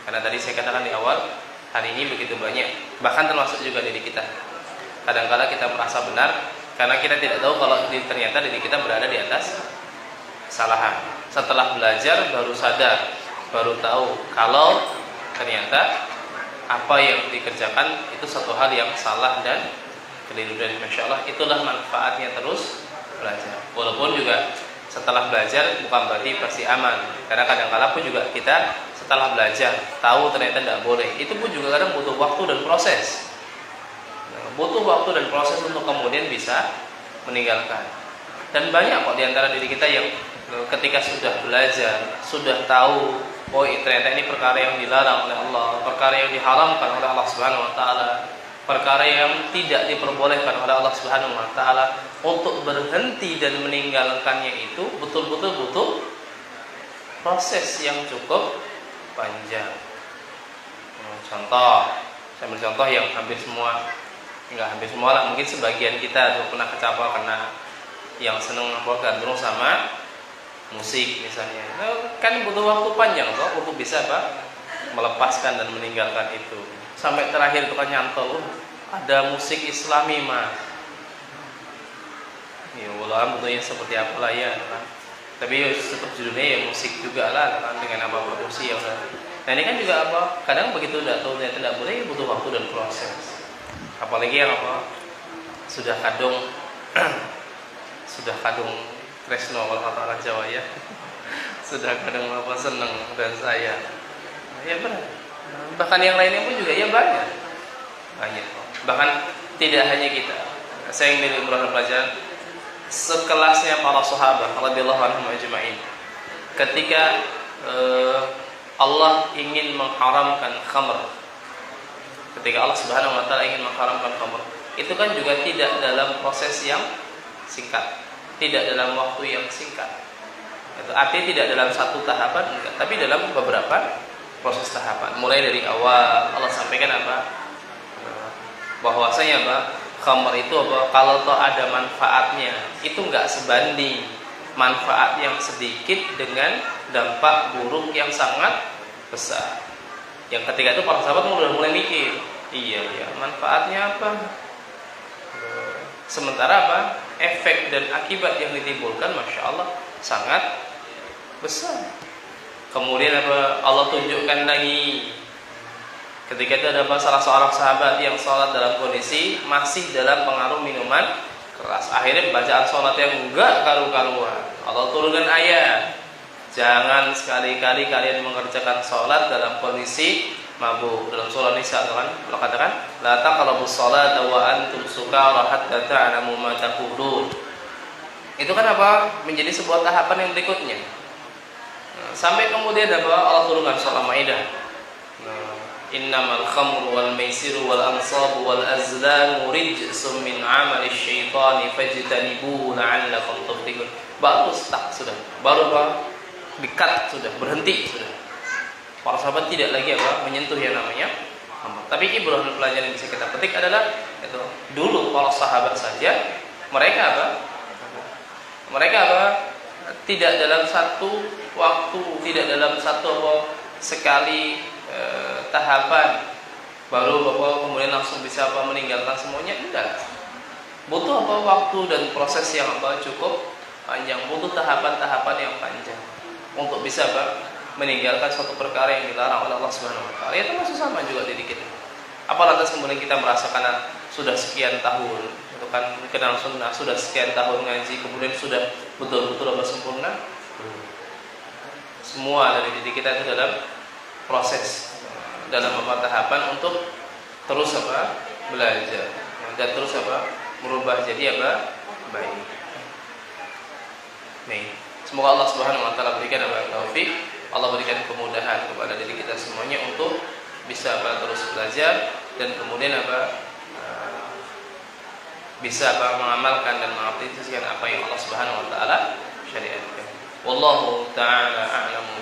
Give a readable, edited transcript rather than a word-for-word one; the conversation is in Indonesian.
Karena tadi saya katakan di awal, hari ini begitu banyak, bahkan termasuk juga diri kita. Kadang-kala kita merasa benar karena kita tidak tahu kalau ternyata diri kita berada di atas kesalahan. Setelah belajar baru sadar, baru tahu kalau ternyata apa yang dikerjakan itu satu hal yang salah dan keliru. Dan Masya Allah, itulah manfaatnya terus belajar. Walaupun juga setelah belajar bukan berarti pasti aman, karena kadang-kala pun juga kita setelah belajar tahu ternyata tidak boleh, itu pun juga kadang butuh waktu dan proses. Butuh waktu dan proses untuk kemudian bisa meninggalkan. Dan banyak kok diantara diri kita yang ketika sudah belajar, sudah tahu, oh ternyata ini perkara yang dilarang oleh Allah, perkara yang diharamkan oleh Allah Subhanahu wa taala, perkara yang tidak diperbolehkan oleh Allah Subhanahu wa taala, untuk berhenti dan meninggalkannya itu betul-betul butuh proses yang cukup panjang. Contoh, saya ambil contoh yang hampir semua, enggak hampir semua lah, mungkin sebagian kita tuh pernah kecapa karena yang seneng gandrung sama musik misalnya. Nah, kan butuh waktu panjang toh untuk bisa melepaskan dan meninggalkan itu. Sampai terakhir itu kan nyantol, ada musik Islami mas. Ya walau bentuknya seperti apalah ya kan. Tapi tetap judulnya ya musik juga lah kan, dengan apa produksi ya udah. Nah ini kan juga kadang begitu udah tahu ternyata tidak boleh, butuh waktu dan proses. Apalagi yang sudah kadung sudah kadung tresno kalau kata orang Jawa ya. Sudah kadung seneng dan saya. Ya benar. Bahkan yang lainnya pun juga ya banyak. Bahkan tidak hanya kita. Saya yang dari beberapa pelajaran sekelasnya para sahabat radhiyallahu anhum ajma'in. Ketika Allah ingin mengharamkan khamr, ketika Allah Subhanahu wa taala ingin mengharamkan khamr, itu kan juga tidak dalam proses yang singkat, tidak dalam waktu yang singkat. Itu artinya tidak dalam satu tahapan enggak, tapi dalam beberapa proses tahapan. Mulai dari awal Allah sampaikan bahwasanya khamr itu kalau toh ada manfaatnya, itu enggak sebanding manfaat yang sedikit dengan dampak buruk yang sangat besar. Yang ketiga itu para sahabat udah mulai mikir, iya manfaatnya apa? Sementara efek dan akibat yang ditimbulkan Masya Allah sangat besar. Kemudian Allah tunjukkan lagi ketika itu ada salah seorang sahabat yang sholat dalam kondisi masih dalam pengaruh minuman keras. Akhirnya bacaan sholat yang enggak karu-karuan, Allah turunkan ayat, jangan sekali-kali kalian mengerjakan sholat dalam kondisi mabuk. Dalam surah Nisa kan Allah katakan, la taqrabus sholata wa antum sukara hatta ta'lamu ma taqulun. Itu kan menjadi sebuah tahapan yang berikutnya. Sampai kemudian Allah turunkan surah Maidah, innamal khamru wal maisiru wal ansabu wal azlamu rijsum min 'amali syaitani fajtanibuhu la'allakum tuflihun. Baru stuck sudah, baru dikat sudah, berhenti sudah. Para sahabat tidak lagi menyentuh yang namanya khamr. Tapi ibrah dan pelajaran yang bisa kita petik adalah itu dulu para sahabat saja mereka tidak dalam satu waktu, tidak dalam satu sekali tahapan baru kemudian langsung bisa meninggalkan semuanya. Tidak, butuh waktu dan proses yang cukup panjang, butuh tahapan-tahapan yang panjang untuk bisa meninggalkan suatu perkara yang dilarang oleh Allah Subhanahu wa taala. Itu masih sama juga diri kita. Apa lantas kemudian kita merasa karena sudah sekian tahun itu kan kenal sunnah, sudah sekian tahun ngaji, kemudian sudah betul-betul sempurna? Semua dari diri kita itu dalam proses, dalam tahapan untuk terus belajar dan terus merubah jadi baik. Nih, semoga Allah Subhanahu wa taala berikan taufik, Allah berikan kemudahan kepada diri kita semuanya untuk bisa terus belajar dan kemudian bisa mengamalkan dan mengaplikasikan apa yang Allah Subhanahu wa taala syariatkan. Wallahu taala a'lamu